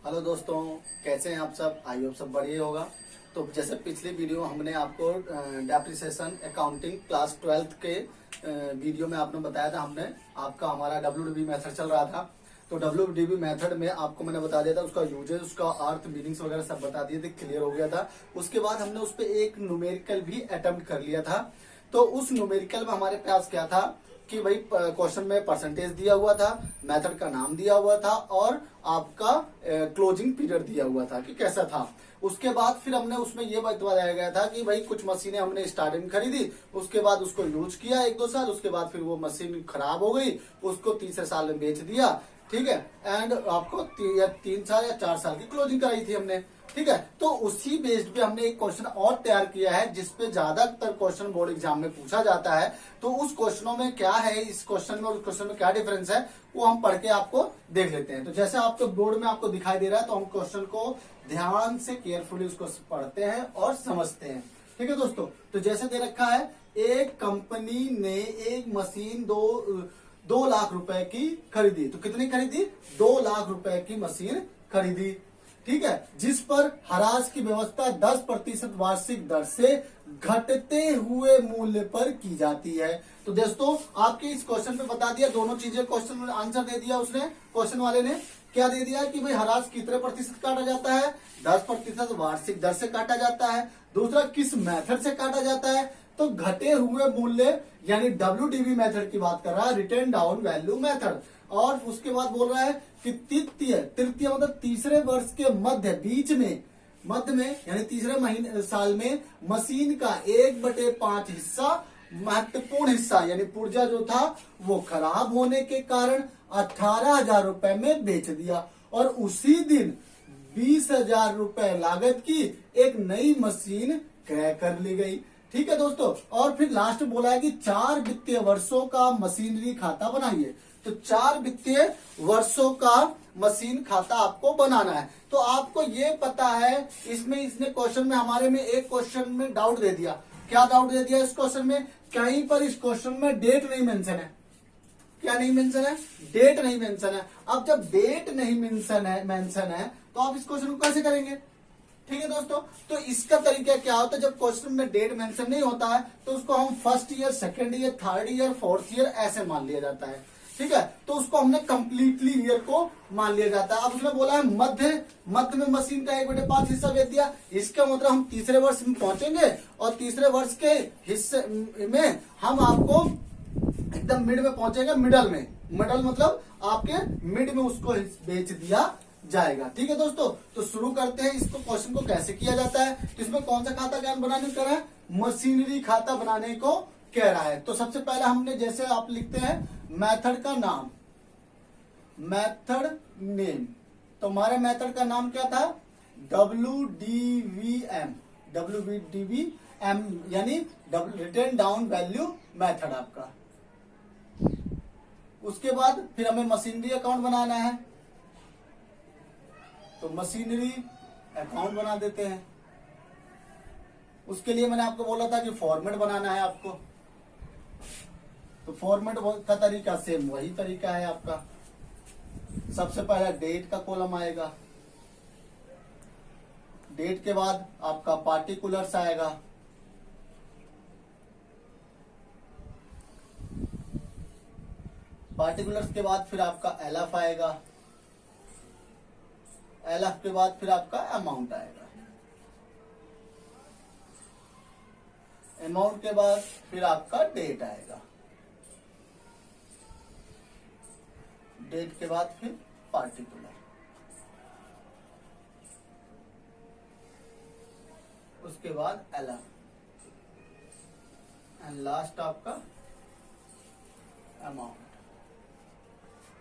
Hello दोस्तों, कैसे हैं आप सब। आई होप सब बढ़िया होगा। तो जैसे पिछली वीडियो हमने आपको डेप्रिसिएशन अकाउंटिंग क्लास 12th के वीडियो में आपने बताया था, हमने आपका हमारा WDB मेथड चल रहा था। तो WDB मेथड में आपको मैंने बता दिया था उसका यूजेस, उसका अर्थ, मीनिंग्स वगैरह सब बता दिए थे, क्लियर हो गया था। उसके बाद हमने उस पर एक न्यूमेरिकल भी अटेम्प्ट कर लिया था। तो उस न्यूमेरिकल में हमारे पास क्या था कि भाई क्वेश्चन में परसेंटेज दिया हुआ था, मेथड का नाम दिया हुआ था और आपका क्लोजिंग पीरियड दिया हुआ था कि कैसा था। उसके बाद फिर हमने उसमें ये बताया गया था कि भाई कुछ मशीनें हमने स्टार्टिंग में खरीदी, उसके बाद उसको यूज किया 1-2 साल, उसके बाद फिर वो मशीन खराब हो गई, उसको तीसरे साल में बेच दिया। ठीक है, एंड आपको 3 साल या 4 साल की क्लोजिंग कराई थी हमने। ठीक है, तो उसी बेस्ड पे हमने एक क्वेश्चन और तैयार किया है जिसपे ज्यादातर क्वेश्चन बोर्ड एग्जाम में पूछा जाता है। तो उस क्वेश्चनों में क्या है, इस क्वेश्चन में और उस क्वेश्चन में क्या डिफरेंस है, वो हम पढ़ के आपको देख लेते हैं। तो जैसे आपको बोर्ड में आपको दिखाई दे रहा है, तो हम क्वेश्चन को ध्यान से केयरफुली उसको पढ़ते हैं और समझते हैं। ठीक है दोस्तों, तो जैसे दे रखा है, एक कंपनी ने एक मशीन 2 लाख रुपए की खरीदी। तो कितनी खरीदी? 2 लाख रुपए की मशीन खरीदी। ठीक है, जिस पर हराज की व्यवस्था 10% वार्षिक दर से घटते हुए मूल्य पर की जाती है। तो दोस्तों आपके इस क्वेश्चन पे बता दिया, दोनों चीजें क्वेश्चन में आंसर दे दिया उसने, क्वेश्चन वाले ने क्या दे दिया कि भाई हराज कितने प्रतिशत काटा जाता है? 10% वार्षिक दर से काटा जाता है। दूसरा, किस मेथड से काटा जाता है? तो घटे हुए मूल्य यानी WDB मेथड की बात कर रहा है, रिटर्न डाउन वैल्यू मेथड। और उसके बाद बोल रहा है कि तृतीय मतलब तीसरे वर्ष के बीच में यानी तीसरे महीने साल में मशीन का 1/5 हिस्सा, महत्वपूर्ण हिस्सा यानी पुर्जा जो था वो खराब होने के कारण 18,000 रुपए में बेच दिया और उसी दिन 20,000 रुपए लागत की एक नई मशीन क्रय कर ली गई। ठीक है दोस्तों, और फिर लास्ट बोला है कि 4 वित्तीय वर्षों का मशीनरी खाता बनाइए। तो 4 वित्तीय वर्षों का मशीन खाता आपको बनाना है। तो आपको ये पता है, इसमें इसने क्वेश्चन में हमारे में एक क्वेश्चन में डाउट दे दिया। क्या डाउट दे दिया इस क्वेश्चन में? कहीं पर इस क्वेश्चन में डेट नहीं मेंशन है। क्या नहीं मेंशन है? डेट नहीं मेंशन है। अब जब डेट नहीं मेंशन है तो आप इस क्वेश्चन को कैसे करेंगे? ठीक है दोस्तों, तो इसका तरीका क्या होता है, जब क्वेश्चन में डेट मेंशन नहीं होता है तो उसको हम first year, second year, third year, fourth year ऐसे मान लिया जाता है। ठीक है, तो उसको हमने कंप्लीटली ईयर को मान लिया जाता है। अब उसने बोला है मध्य में मशीन का 1/5 हिस्सा बेच दिया। इसका मतलब हम तीसरे वर्ष में पहुंचेंगे और तीसरे वर्ष के हिस्से में हम आपको एकदम मिड में पहुंचेगा, मिडल मतलब आपके मिड में उसको बेच दिया जाएगा। ठीक है दोस्तों, तो शुरू करते हैं इसको, क्वेश्चन को कैसे किया जाता है। तो इसमें कौन सा खाता ज्ञान बनाने को कह रहा है? मशीनरी खाता बनाने को कह रहा है। तो सबसे पहले हमने, जैसे आप लिखते हैं मेथड का नाम, मेथड नेम। तो हमारे मेथड का नाम क्या था? WDVM यानी रिटर्न डाउन वैल्यू मेथड आपका। उसके बाद फिर हमें मशीनरी अकाउंट बनाना है, तो मशीनरी अकाउंट बना देते हैं। उसके लिए मैंने आपको बोला था कि फॉर्मेट बनाना है आपको। तो फॉर्मेट का तरीका सेम वही तरीका है आपका। सबसे पहले डेट का कॉलम आएगा, डेट के बाद आपका पार्टिकुलर्स आएगा, पार्टिकुलर्स के बाद फिर आपका LF आएगा, LF के बाद फिर आपका अमाउंट आएगा, अमाउंट के बाद फिर आपका डेट आएगा, डेट के बाद फिर पार्टिकुलर, उसके बाद LF एंड लास्ट आपका अमाउंट।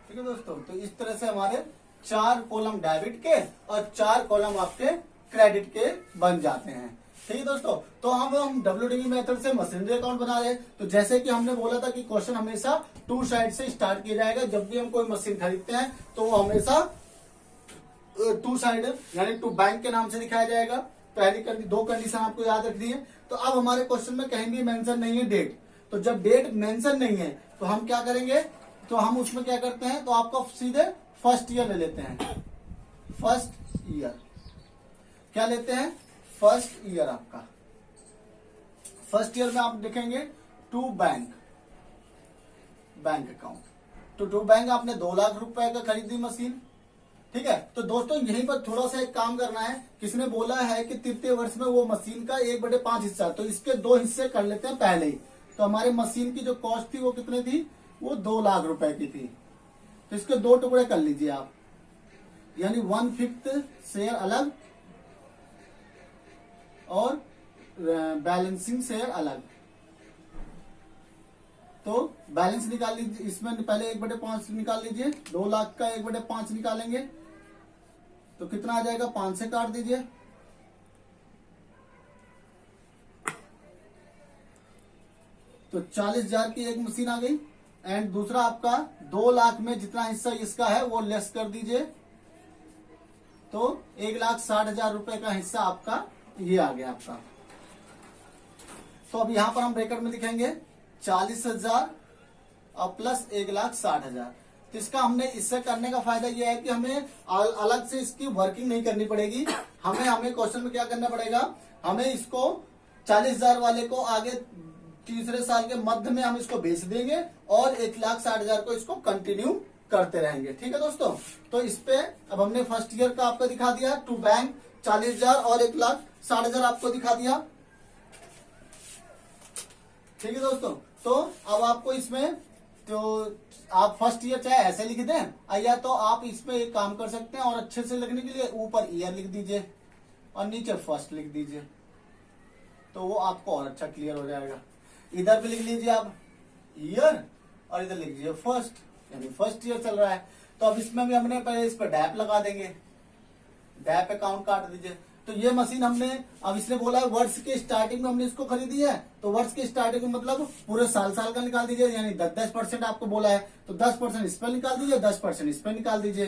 ठीक है दोस्तों, तो इस तरह से हमारे 4 कॉलम डेबिट के और 4 कॉलम आपके क्रेडिट के बन जाते हैं। ठीक है दोस्तों, तो हम WDB मेथड से मशीनरी अकाउंट बना रहे हैं। तो जैसे कि हमने बोला था कि क्वेश्चन हमेशा 2 साइड से स्टार्ट किया जाएगा। जब भी हम कोई मशीन खरीदते हैं तो वो हमेशा 2 साइड यानी 2 बैंक के नाम से दिखाया जाएगा। पहली 2 कंडीशन आपको याद रखनी है। तो अब हमारे क्वेश्चन में कहीं भी मेंशन नहीं है डेट। तो जब डेट मेंशन नहीं है तो हम क्या करेंगे, तो हम उसमें क्या करते हैं, तो आपको सीधे फर्स्ट ईयर ले लेते हैं। First year. क्या लेते हैं? फर्स्ट ईयर आपका। फर्स्ट ईयर में आप देखेंगे टू बैंक अकाउंट। तो टू बैंक आपने 2 लाख रुपए का खरीदी मशीन, ठीक है। तो दोस्तों यहीं पर थोड़ा सा एक काम करना है। किसने बोला है कि तृतीय वर्ष में वो मशीन का 1/5 हिस्सा, तो इसके 2 हिस्से कर लेते हैं पहले ही। तो हमारे मशीन की जो कॉस्ट थी वो कितनी थी? वो 2 लाख रुपए की थी। तो इसके 2 टुकड़े कर लीजिए आप, यानी 1/5 शेयर अलग और बैलेंसिंग शेयर अलग। तो बैलेंस निकाल लीजिए, इसमें पहले 1/5 निकाल लीजिए। 2 लाख का 1/5 निकालेंगे तो कितना आ जाएगा? 5 से काट दीजिए। तो 40,000 की एक मशीन आ गई। एंड दूसरा आपका 2 लाख में जितना हिस्सा इसका है वो लेस कर दीजिए, तो 1,60,000 रुपए का हिस्सा आपका ये आ गया आपका। तो अब यहां पर हम ब्रैकेट में लिखेंगे 40,000 और प्लस 1,60,000। तो इसका हमने इससे करने का फायदा यह है कि हमें अलग से इसकी वर्किंग नहीं करनी पड़ेगी। हमें क्वेश्चन में क्या करना पड़ेगा? हमें इसको 40,000 वाले को आगे तीसरे साल के मध्य में हम इसको बेच देंगे और 1,60,000 को इसको कंटिन्यू करते रहेंगे। ठीक है दोस्तों। तो इस पे अब हमने फर्स्ट ईयर का आपको दिखा दिया, टू बैंक 40,000 और 1,60,000 आपको दिखा दिया। ठीक है दोस्तों। तो अब आपको इसमें तो आप फर्स्ट ईयर चाहे ऐसे लिख दें या तो आप इसमें एक काम कर सकते हैं और अच्छे से लिखने के लिए ऊपर ईयर लिख दीजिए और नीचे फर्स्ट लिख दीजिए, तो वो आपको और अच्छा क्लियर हो जाएगा। इधर पे लिख लीजिए आप ईयर और इधर लिख लीजिए फर्स्ट, यानी फर्स्ट ईयर चल रहा है। तो अब इसमें भी हमने पहले इस पर डैप लगा देंगे, डैप अकाउंट काट दीजिए। तो ये मशीन हमने, अब इसने बोला है वर्ष के स्टार्टिंग में हमने इसको खरीदी है, तो वर्ष के स्टार्टिंग में मतलब पूरे साल का निकाल दीजिए, यानी 10% आपको बोला है तो 10% इस पर निकाल दीजिए, 10% इस पर निकाल दीजिए।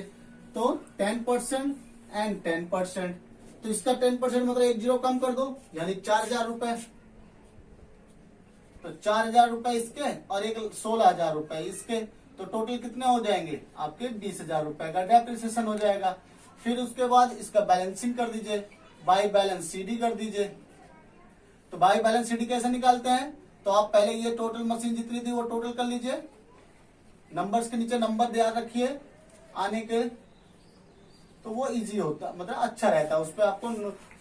तो 10% एंड 10%, तो इसका 10% मतलब 1 0 कम कर दो, यानी 4,000 रुपए। तो 4,000 रुपए इसके और एक 16,000 रुपए इसके, तो टोटल कितने हो जाएंगे आपके? 20,000 रुपए का डेप्रिसिएशन हो जाएगा। फिर उसके बाद इसका बैलेंसिंग कर दीजिए, बाय बैलेंस सीडी कर दीजिए। तो बाय बैलेंस सीडी कैसे निकालते हैं? तो आप पहले ये टोटल मशीन जितनी थी वो टोटल कर लीजिए, नंबर्स के नीचे नंबर ध्यान रखिए आने के, तो वो इजी होता, मतलब अच्छा रहता है, उस पर आपको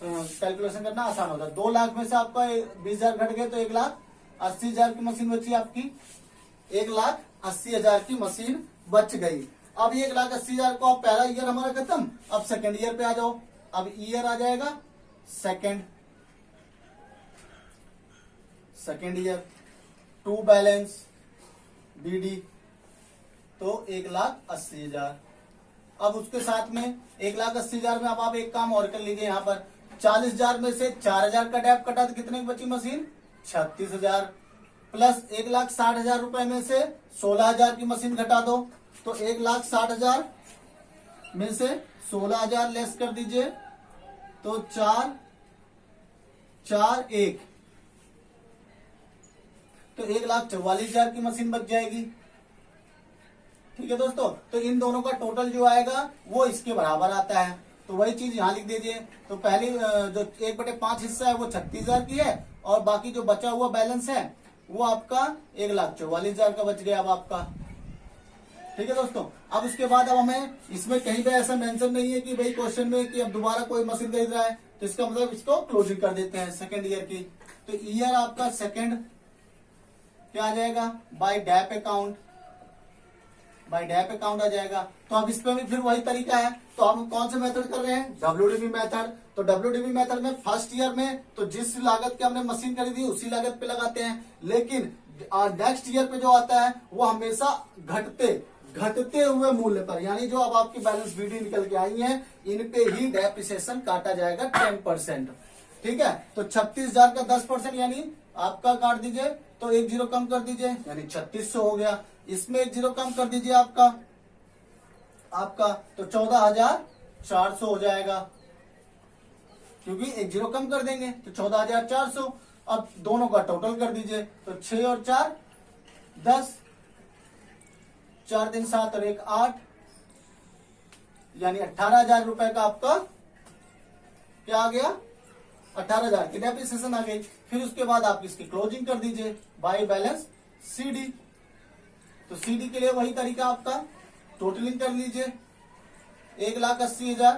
कैलकुलेशन करना आसान होता है। 2 लाख में से आपका 20,000 घट गए तो 1,80,000 की मशीन बची आपकी, 1,80,000 की मशीन बच गई। अब 1,80,000 को आप पहला ईयर हमारा खत्म, अब सेकेंड ईयर पे आ जाओ। अब ईयर आ जाएगा second year, to balance BD, तो 1,80,000। अब उसके साथ में 1,80,000 में अब आप एक काम और कर लीजिए, यहाँ पर 40,000 में से 4,000 का डैप कटा तो कितने की बची मशीन? 36,000, प्लस 1,60,000 रुपए में से 16,000 की मशीन घटा दो, तो 1,60,000 में से 16,000 लेस कर दीजिए, तो 4,1, तो 1,44,000 की मशीन बच जाएगी। ठीक है दोस्तों। तो इन दोनों का टोटल जो आएगा वो इसके बराबर आता है, तो वही चीज यहाँ लिख दीजिए। तो पहली जो 1/5 हिस्सा है वो 36,000 की है और बाकी जो बचा हुआ बैलेंस है वो आपका 1,44,000 का बच गया अब आपका। ठीक है दोस्तों। अब उसके बाद अब हमें इसमें कहीं पे ऐसा मेंशन नहीं है कि भाई क्वेश्चन में कि अब दोबारा कोई मशीन खरीद रहा है, तो इसका मतलब इसको क्लोजिंग कर देते हैं सेकेंड ईयर की। तो ईयर आपका सेकेंड क्या आ जाएगा? बाय डैप अकाउंट आ जाएगा। तो अब इस पे भी फिर वही तरीका है। तो हम कौन से मेथड कर रहे हैं? WDV method. तो WDV मेथड में फर्स्ट ईयर में तो जिस लागत की हमने मशीन खरीदी उसी लागत पे लगाते हैं, लेकिन नेक्स्ट ईयर पे जो आता है वो हमेशा घटते हुए मूल्य पर, यानी जो अब आपकी बैलेंस बीडी निकल के आई है इन पे ही डेप्रिसिएशन काटा जाएगा 10%। ठीक है। तो 36,000 का 10% यानी आपका काट दीजिए, तो 1 0 कम कर दीजिए, यानी 3600 हो गया। इसमें 1 0 कम कर दीजिए आपका तो 14,400 हो जाएगा, क्योंकि 1 0 कम कर देंगे तो 14,400। अब दोनों का टोटल कर दीजिए, तो 6 और 4 10, 4 दिन 7 और 1 8, यानी 18,000 रुपए का आपका क्या आ गया, 18,000 की डेप्रिसिएशन आ गई। फिर उसके बाद आप इसकी क्लोजिंग कर दीजिए बाय बैलेंस सीडी। तो सीडी के लिए वही तरीका आपका, टोटलिंग कर लीजिए 1,80,000,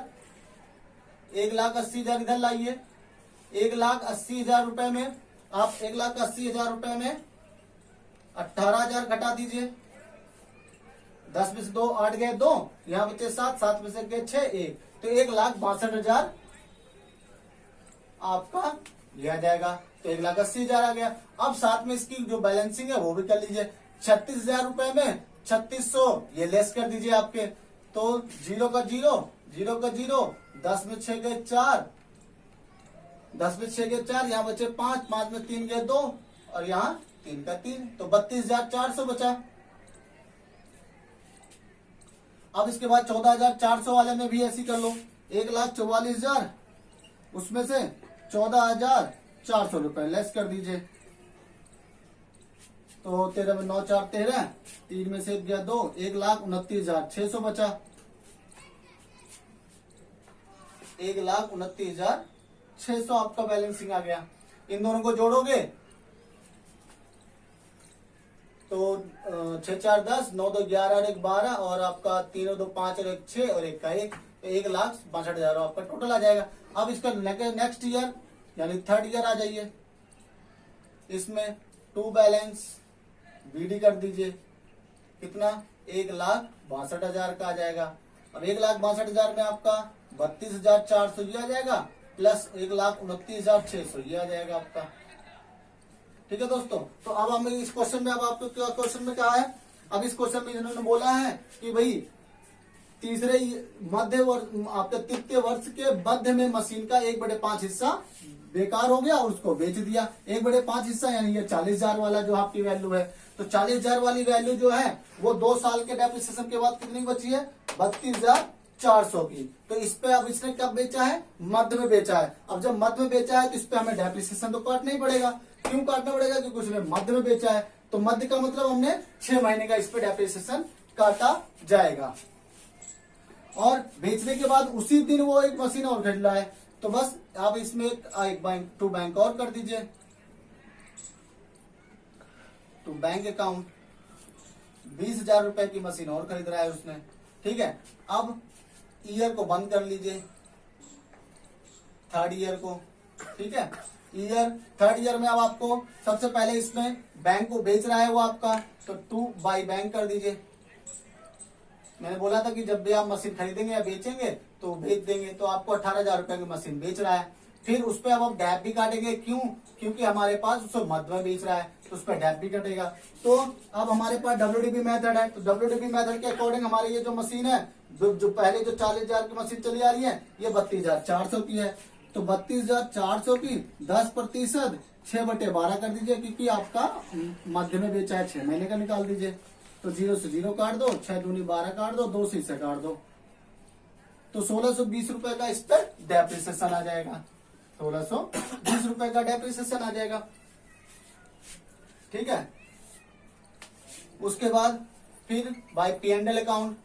1,80,000 इधर लाइए। 1,80,000 रुपए में आप 1,80,000 रुपए में 18,000 घटा दीजिए। 10 में से 2 8 गए 2, यहाँ बचे 7, 7 में से गए 6 1, तो 1,62,000 आपका लिया जाएगा। तो 1,80,000 आ गया। अब साथ में इसकी जो बैलेंसिंग है वो भी कर लीजिए। 36,000 रुपए में 3600 ये लेस कर दीजिए आपके, तो 0 का 0, 0 का 0, 10 में 6 गए 4, 10 में 6 गए 4, यहाँ बचे 5, 5 में 3 गए 2 और यहाँ 3 का 3, तो 32,400 बचा। अब इसके बाद 14,400 वाले में भी ऐसी कर लो। 1,44,000 उसमें से 14,400 रुपए लेस कर दीजिए। तो 13 में 9 4 13, 3 में से गया 2, 1,29,600 बचा। 1,29,600 आपका बैलेंसिंग आ गया। इन दोनों को जोड़ोगे तो 6 4 10, 9 2 11 और 1 12 और आपका 3 और 2 5 और 1 6 और 1 का 1, तो 1,62,000 आपका टोटल आ जाएगा। अब इसका नेक्स्ट ईयर यानी थर्ड ईयर आ जाइए। इसमें टू बैलेंस बीडी कर दीजिए, कितना 1,62,000 का आ जाएगा। अब 1,62,000 में आपका 32,400 ये आ जाएगा प्लस 1,29,600 ये आ जाएगा आपका। ठीक है दोस्तों, तो अब हम इस क्वेश्चन में, अब आपको क्या क्वेश्चन में क्या है, अब इस क्वेश्चन में इन्होंने बोला है कि भाई तीसरे मध्य वर्ष आपके तृतीय वर्ष के मध्य में मशीन का 1/5 हिस्सा बेकार हो गया और उसको बेच दिया। 1/5 हिस्सा यानी ये 40,000 वाला जो आपकी वैल्यू है, तो 40,000 वाली वैल्यू जो है वो 2 साल के डेप्रिसिएशन के बाद कितनी बची है, 32,400 की। तो इस पे अब इसने कब बेचा है, मध्य में बेचा है। अब जब मध्य में बेचा है तो इस पे हमें डेप्रिसिएशन तो काटना ही पड़ेगा। क्यों काटना पड़ेगा, क्योंकि उसने मध्य में बेचा है। तो मध्य का मतलब हमने 6 महीने का इस पे डेप्रिसिएशन काटा जाएगा। और बेचने के बाद उसी दिन वो एक मशीन और खरीद रहा है, तो बस आप इसमें एक बैंक टू बैंक और कर दीजिए, टू बैंक अकाउंट। 20,000 रुपए की मशीन और खरीद रहा है उसने। ठीक है, अब ईयर को बंद कर लीजिए, थर्ड ईयर को। ठीक है, ईयर थर्ड ईयर में अब आपको सबसे पहले इसमें बैंक को बेच रहा है वो आपका, तो टू बाई बैंक कर दीजिए। मैंने बोला था कि जब भी आप मशीन खरीदेंगे या बेचेंगे तो बेच देंगे, तो आपको 18,000 रुपए की मशीन बेच रहा है। फिर उस पर अब आप डैप भी काटेंगे, क्यों, क्योंकि हमारे पास उसको मध्य में बेच रहा है तो उस पर डैप भी कटेगा। तो अब हमारे पास WDB मेथड है, तो WDB मेथड के अकॉर्डिंग हमारी ये जो मशीन है, जो पहले जो 40,000 की मशीन चली आ रही है, ये 32,400 की है। तो 32,400 की 10% 6/12 कर दीजिए, क्योंकि आपका मध्य में बेचा है, 6 महीने का निकाल दीजिए। तो 0 से 0 काट दो, 6 दूनी 12 काट दो, 2 से इसे काट दो, तो 1,620 रुपए का इस पर डेप्रिसिएशन आ जाएगा। 1,620 रुपए का डेप्रिसिएशन आ जाएगा। ठीक है, उसके बाद फिर बाय P&L अकाउंट।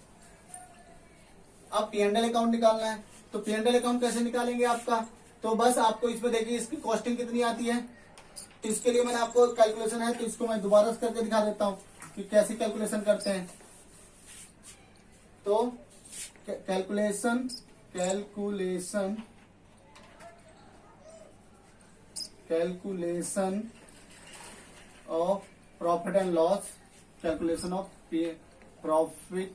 अब P&L अकाउंट निकालना है, तो P&L अकाउंट कैसे निकालेंगे आपका, तो बस आपको इसमें देखिए इसकी कॉस्टिंग कितनी आती है। तो इसके लिए मैंने आपको कैलकुलेशन है, तो इसको मैं दोबारा करके दिखा देता हूँ कि कैसे कैलकुलेशन करते हैं। तो calculation of profit and loss, calculation of profit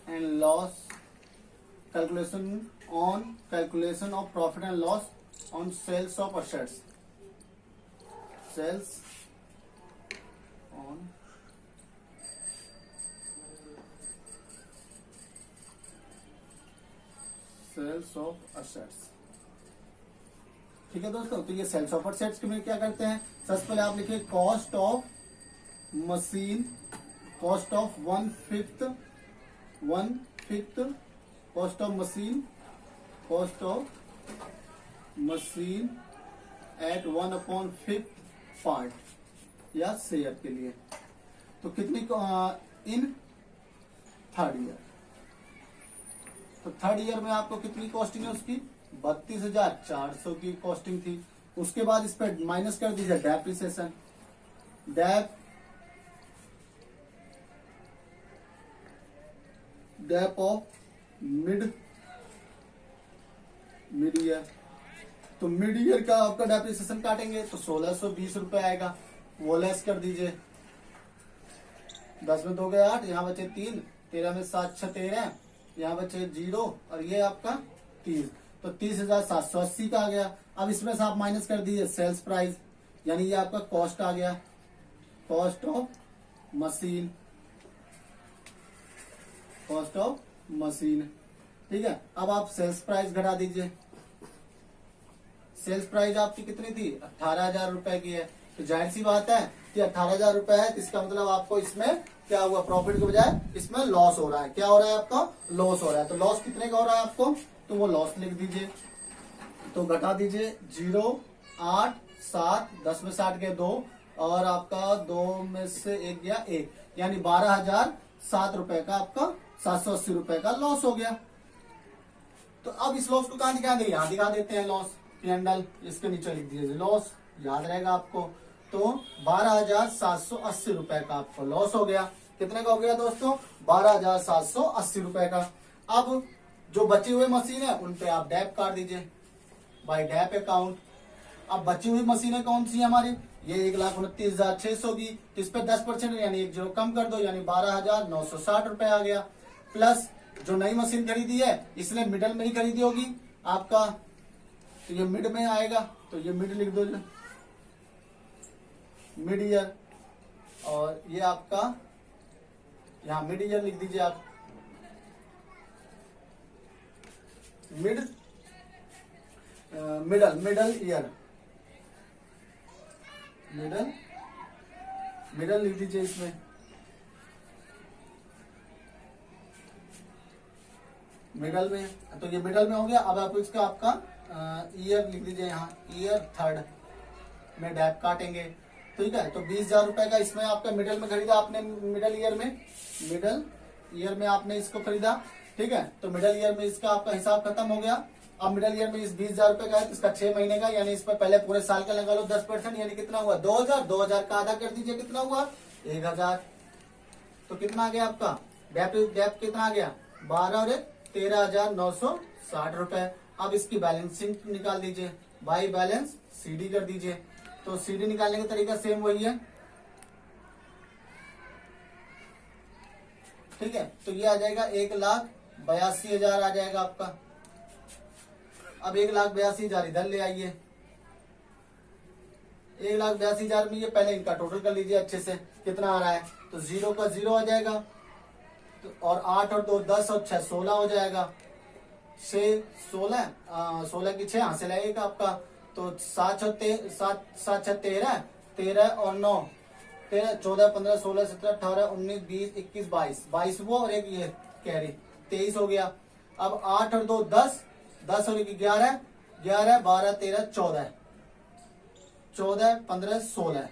and loss, calculation of profit and loss on sales of assets, sales on sales of assets. ठीक है दोस्तों, तो ये सेल्स ऑफ असेट्स में क्या करते हैं, सबसे पहले आप लिखिए cost of machine, cost of 1/5 cost of machine eight 1/5 part या शेयर के लिए। तो कितनी इन थर्ड ईयर, तो थर्ड ईयर में आपको कितनी कॉस्टिंग है उसकी 32,400 की कॉस्टिंग थी। उसके बाद इस पर माइनस कर दीजिए depreciation, dep of mid year. तो मिड ईयर का आपका डेप्रिसिएशन काटेंगे तो 1620 रुपए आएगा, वो लेस कर दीजिए। 10 में 2 गए 8, यहाँ बचे 3, 13 में 7 6 13, यहाँ बचे 0 और ये आपका 30, तो 30,780 का आ गया। अब इसमें से आप माइनस कर दीजिए सेल्स प्राइस, यानी ये आपका कॉस्ट आ गया, cost of machine, cost of machine. ठीक है, अब आप सेल्स प्राइस घटा दीजिए। सेल्स प्राइस आपकी कितनी थी 18,000 रुपए की है, तो जाहिर सी बात है कि 18,000 रुपए है, इसका मतलब आपको इसमें क्या हुआ, प्रॉफिट के बजाय इसमें लॉस हो रहा है। क्या हो रहा है आपका, लॉस हो रहा है। तो लॉस कितने का हो रहा है आपको, तो वो लॉस लिख दीजिए। तो घटा दीजिए 0 8 7, 10 में 60 गए 2 और आपका 2 में से 1 गया 1, यानी 12,007 रुपए का आपका 780 रुपए का लॉस हो गया। तो अब इस लॉस को कहां दिखाएंगे, यहां दिखा देते हैं लॉस कैंडल, इसके नीचे लिख दीजिए लॉस, याद रहेगा आपको। तो 12,780 रुपए का आपको लॉस हो गया। कितने का हो गया दोस्तों, 12,780 रुपए का। अब जो बची हुई मशीन है उन पे आप डेप काट दीजिए बाय डेप अकाउंट। अब बची हुई मशीनें कौन सी है हमारी, ये 1,29,600 की, तो इस पे 10% यानी एक जो कम कर दो, यानी 12,960 रुपए आ गया। प्लस जो नई मशीन खरीदी है इसने मिडल में ही खरीदी होगी आपका, तो ये मिड में आएगा, तो ये मिड लिख दो, मिड ईयर, और ये आपका यहाँ मिड ईयर लिख दीजिए आप, मिडल ईयर, मिडल लिख दीजिए इसमें। मिडल में, तो ये मिडल में हो गया। अब आप इसका आपका ईयर लिख दीजिए यहाँ, ईयर थर्ड में डेप काटेंगे। ठीक है, तो 20,000 रुपए का इसमें आपका मिडल में खरीदा आपने, मिडल ईयर में आपने इसको खरीदा। ठीक है, तो मिडल ईयर में इसका आपका हिसाब खत्म हो गया। अब मिडल ईयर में इस 20,000 रुपए का है, इसका 6 महीने का, यानी इस पर पहले पूरे साल का लगा लो 10%, यानी कितना हुआ 2,000, 2,000 का आधा कर दीजिए, कितना हुआ 1,000। तो कितना आ गया आपका डेप कितना आ गया 12 और 13,960 रुपए। अब इसकी बैलेंसिंग निकाल दीजिए, बाई बैलेंस सीडी कर दीजिए। तो सीडी निकालने का तरीका सेम वही है। ठीक है, तो ये आ जाएगा 1,82,000 आ जाएगा आपका। अब 1,82,000 इधर ले आइए, 1,82,000 में ये पहले इनका टोटल कर लीजिए अच्छे से, कितना आ रहा है, तो 0 का 0 आ जाएगा, तो और 8 और 2 10 और 6 16 हो जाएगा, 6 16 16 की 6 यहाँ से लगेगा आपका, तो 7 6 13 13 और 9 13 14 15 16 17 18 19 20 21 22 वो और एक ये कैरी 23 हो गया। अब 8 और 2 10 10 और 1 11 11 12 13 14 14 15 16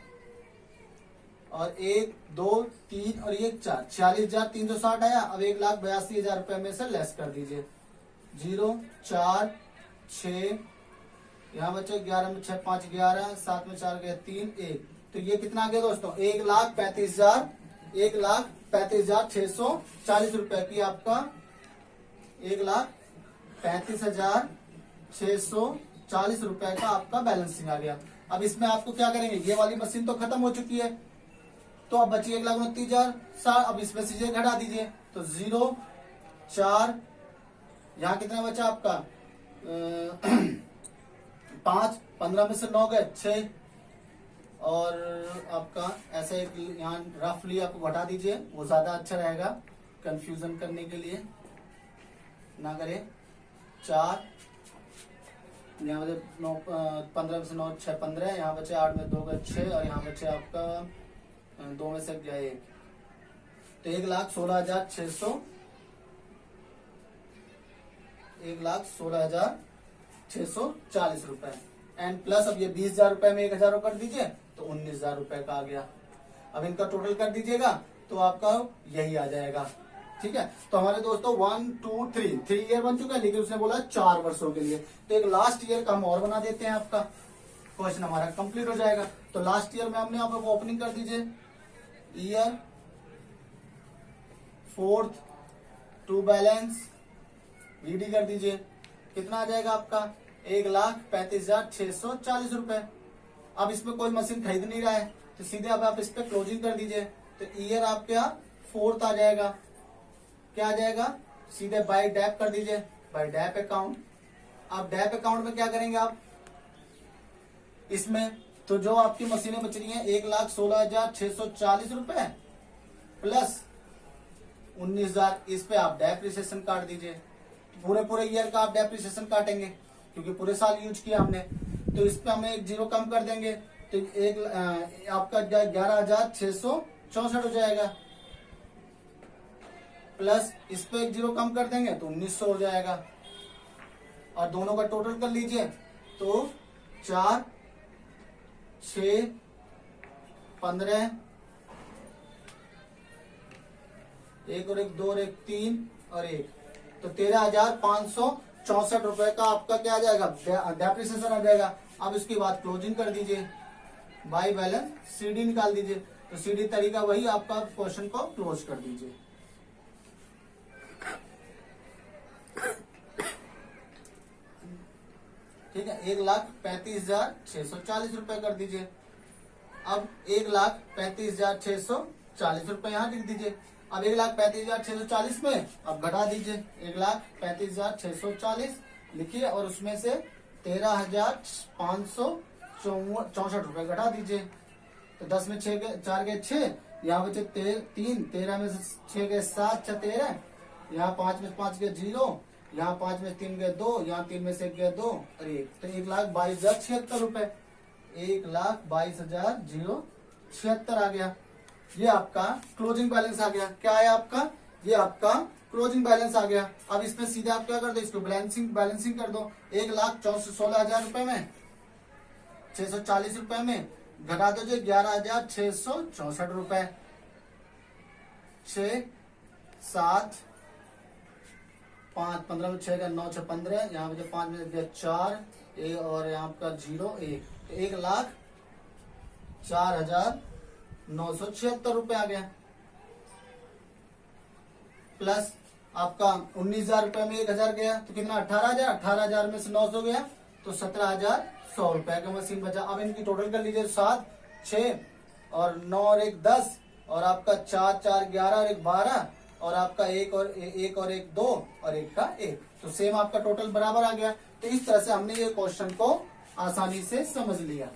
और 1 2 3 और 1 4 46,360 आया। अब 1,82,000 रुपए में से लेस कर दीजिए, 0 4 6 यहाँ बचे 11 में 6 5 11 7 में 4 गए 3 1, तो ये कितना आ गया दोस्तों 1,35,640 रुपए की आपका 1,35,640 रुपए का आपका बैलेंसिंग आ गया। अब इसमें आपको क्या करेंगे, ये वाली मशीन तो खत्म हो चुकी है, तो अब बची 1,29,000। अब इसमें से घटा दीजिए, तो 0 4 यहाँ कितना बचा आपका 5 15 में से 9 गए 6 और आपका ऐसे यहाँ रफली आपको घटा दीजिए, वो ज्यादा अच्छा रहेगा कंफ्यूजन करने के लिए ना करें। 4 यहाँ बचे 9 15 में से 9 6 15, यहाँ बचे 8 में 2 गए 6 और यहाँ बचे आपका 2 में से गया 1, तो 1,16,600 1,16,640 रुपए एंड प्लस अब ये 20,000 रुपए में 1,000 कर दीजिए, तो 19,000 रुपए का आ गया। अब इनका टोटल कर दीजिएगा तो आपका यही आ जाएगा ठीक है। तो हमारे दोस्तों 1 2 3 ईयर बन चुका है, लेकिन उसने बोला 4 वर्षों के लिए। तो एक लास्ट ईयर का हम और बना देते हैं, आपका क्वेश्चन हमारा कंप्लीट हो जाएगा। तो लास्ट ईयर में हमने आप ओपनिंग कर दीजिए, year 4th to balance Reedy कर दीजिए। कितना आ जाएगा आपका 1,35,640 रुपए। अब इसमें कोई मशीन खरीद नहीं रहा है, तो सीधे अब आप इस पे क्लोजिंग कर दीजिए। तो ईयर आपका 4th आ जाएगा, क्या आ जाएगा, सीधे बाय डैप कर दीजिए, बाय डैप अकाउंट। अब डैप अकाउंट में क्या करेंगे आप इसमें, तो जो आपकी मशीनें बच रही हैं 1,16,640 रुपए प्लस 19,000, इस पे आप डेप्रिसिएशन काट दीजिए। पूरे ईयर का आप डेप्रिसिएशन काटेंगे क्योंकि पूरे साल यूज किया हमने। तो इस पे हमें एक जीरो कम कर देंगे, तो आपका 11,664 हो जाएगा, प्लस इस पे एक जीरो कम कर देंगे तो 1,900 हो जाएगा। और दोनों का टोटल कर लीजिए, तो 4 6 15 1 और 1 2 और 1 3 और 1, तो 13,564 रुपए का आपका क्या आ जाएगा, डेप्रिसिएशन आ जाएगा। अब इसके बाद क्लोजिंग कर दीजिए, बाय बैलेंस सीडी निकाल दीजिए। तो सीडी तरीका वही, आपका क्वेश्चन को क्लोज कर दीजिए। ठीक है, 1,35,640 रुपए कर दीजिए। अब 1,35,640 रुपए यहाँ लिख दीजिए। अब 1,35,640 में अब घटा दीजिए, 1,35,640 लिखिए और उसमें से 13,564 रुपए घटा दीजिए। तो 10 में 4 गए 6, यहाँ बचे 3, 13 में से 6 गए 7, 6 13, यहाँ 5 में 5 गए 0, यहाँ 5 में 3 गए 2, यहाँ 3 में से 1 गए 2 और 1, तो 1,22,076 रुपए, 1,22,076 आ गया। ये आपका क्लोजिंग बैलेंस आ गया। क्या है आपका, ये आपका क्लोजिंग बैलेंस आ गया। अब इसमें सीधे आप क्या कर दो, इसको बैलेंसिंग कर दो। 1,16,000 रुपए में 640 रुपए में घटा दो जो 11,664 रुपए, 6 7 5 15 में 6 का 9 6 15, यहाँ पे 5 में 4 और यहाँ आपका 0 1, तो 1,04,976 रुपए आ गया। प्लस आपका 19,000 रुपए में 1,000 गया तो कितना 18,000, 18,000 में से 900 गया तो 17,100 रुपए का मशीन बचा। अब इनकी टोटल कर लीजिए, 7 6 और 9 और 1 10 और आपका 4 4 11 और 1 12 और आपका 1 और 1 2 और 1 का 1, तो सेम आपका टोटल बराबर आ गया। तो इस तरह से हमने ये क्वेश्चन को आसानी से समझ लिया।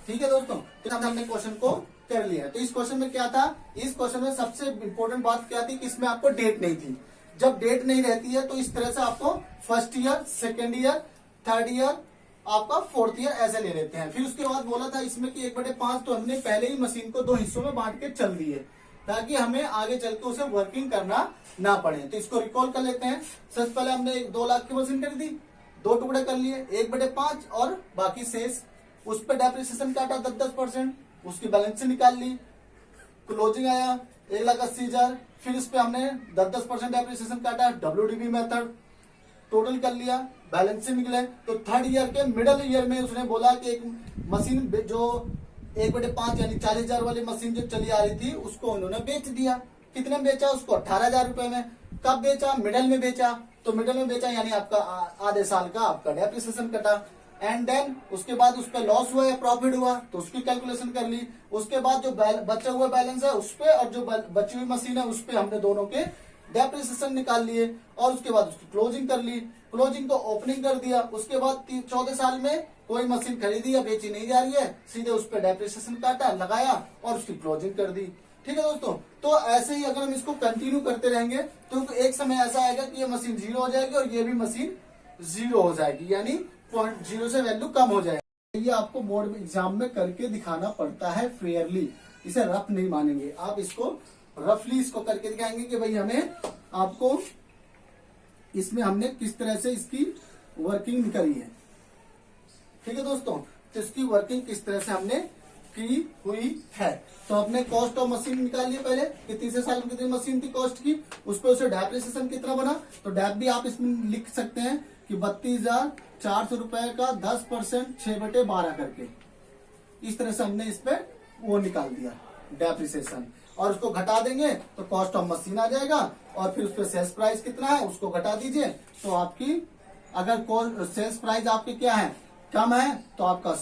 ठीक है दोस्तों, तो हमने क्वेश्चन को कर लिया। तो इस क्वेश्चन में क्या था, इस क्वेश्चन में सबसे इंपॉर्टेंट बात क्या थी कि इसमें आपको डेट नहीं थी। जब डेट नहीं रहती है तो इस तरह से आपको first year, second year, third year, आपका फोर्थ ईयर ऐसे ले लेते हैं। फिर उसके बाद बोला था इसमें कि 1/5 तो हमने पहले ही मशीन को 2 हिस्सों में बांट के चल दिए ताकि हमें आगे चल के उसे वर्किंग करना ना पड़े। तो इसको रिकॉल कर लेते हैं। सबसे पहले हमने 2 लाख की मशीन कर दी, 2 टुकड़े कर लिए, 1/5 और बाकी शेष, उस पर डेप्रिसिएशन काटा 10%, उसकी बैलेंस से निकाल ली। क्लोजिंग आया 1,80,000, फिर इस पे हमने 10% डेप्रिसिएशन काटा, WDV मेथड, टोटल कर लिया, बैलेंस से निकले। तो थर्ड ईयर के मिडल ईयर में उसने बोला कि एक मशीन जो 1/5 यानी 40,000 वाली मशीन जो चली आ रही थी उसको उन्होंने बेच दिया। कितने में बेचा उसको, 18,000 रुपए में। कब बेचा, मिडल में बेचा। तो मिडल में बेचा यानी आपका आधे साल का आपका डेप्रिसिएशन कटा। एंड देन उसके बाद उस पर लॉस हुआ या प्रॉफिट हुआ तो उसकी कैलकुलेशन कर ली। उसके बाद जो बचा हुआ बैलेंस है उस पे और जो बची हुई मशीन है उस पे हमने दोनों के डेप्रिसिएशन निकाल लिए और उसके बाद उसकी क्लोजिंग कर ली। क्लोजिंग को ओपनिंग कर दिया। उसके बाद 14 साल में कोई मशीन खरीदी या बेची नहीं जा रही है, सीधे उस पर डेप्रिसिएशन काटा, लगाया और उसकी क्लोजिंग कर दी। ठीक है दोस्तों, तो ऐसे ही अगर हम इसको कंटिन्यू करते रहेंगे तो एक समय ऐसा आएगा कि ये मशीन 0 हो जाएगी और ये भी मशीन 0 हो जाएगी, यानी 0 से वैल्यू कम हो जाएगी। ये आपको बोर्ड एग्जाम में करके दिखाना पड़ता है फेयरली, इसे रफ नहीं मानेंगे आप, इसको रफली इसको करके दिखाएंगे कि भाई हमें आपको इसमें हमने किस तरह से इसकी वर्किंग करी है। ठीक है दोस्तों, तो इसकी वर्किंग किस तरह से हमने की हुई है। तो अपने कॉस्ट ऑफ मशीन निकाल लिए पहले कि तीसरे साल में कितनी मशीन थी कॉस्ट की, उस पर उसे डेप्रिसिएशन कितना बना। तो डेप भी आप इसमें लिख सकते हैं कि 32,400 रुपए का 10% 6/12 करके, इस तरह से हमने इस पे वो निकाल दिया डेप्रिसिएशन। और उसको घटा देंगे तो कॉस्ट ऑफ मशीन आ जाएगा, और फिर उस पर सेल्स प्राइस कितना है उसको घटा दीजिए। तो आपकी अगर सेल्स प्राइस आपकी क्या है, कम है, तो आपका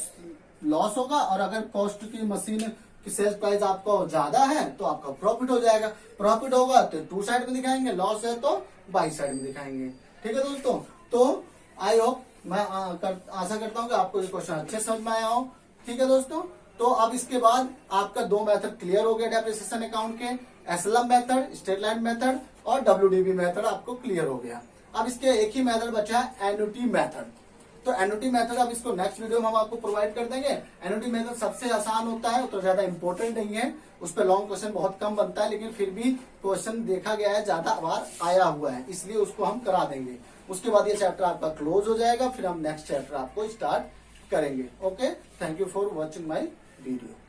लॉस होगा, और अगर कॉस्ट की मशीन की सेल्स प्राइस आपको ज्यादा है तो आपका प्रॉफिट हो जाएगा। प्रॉफिट होगा तो टू साइड में दिखाएंगे, लॉस है तो बाई साइड में दिखाएंगे। ठीक है दोस्तों, तो आई होप, मैं आशा करता हूँ कि आपको ये क्वेश्चन अच्छे समझ में आया हो। ठीक है दोस्तों, तो अब इसके बाद आपका 2 मेथड क्लियर हो गया डेप्रिसिएशन अकाउंट के, SLM method, straight line method और डब्ल्यूडीबी मेथड आपको क्लियर हो गया। अब इसके एक ही मेथड बचा है, एन्युटी मेथड। तो एन्युटी मेथड अब इसको नेक्स्ट वीडियो में हम आपको प्रोवाइड कर देंगे। एन्युटी मेथड सबसे आसान होता है, तो ज्यादा इंपॉर्टेंट नहीं है, उस पर लॉन्ग क्वेश्चन बहुत कम बनता है, लेकिन फिर भी क्वेश्चन देखा गया है ज्यादा बार आया हुआ है, इसलिए उसको हम करा देंगे। उसके बाद ये चैप्टर आपका क्लोज हो जाएगा, फिर हम नेक्स्ट चैप्टर आपको स्टार्ट करेंगे। Okay, thank you for watching my video.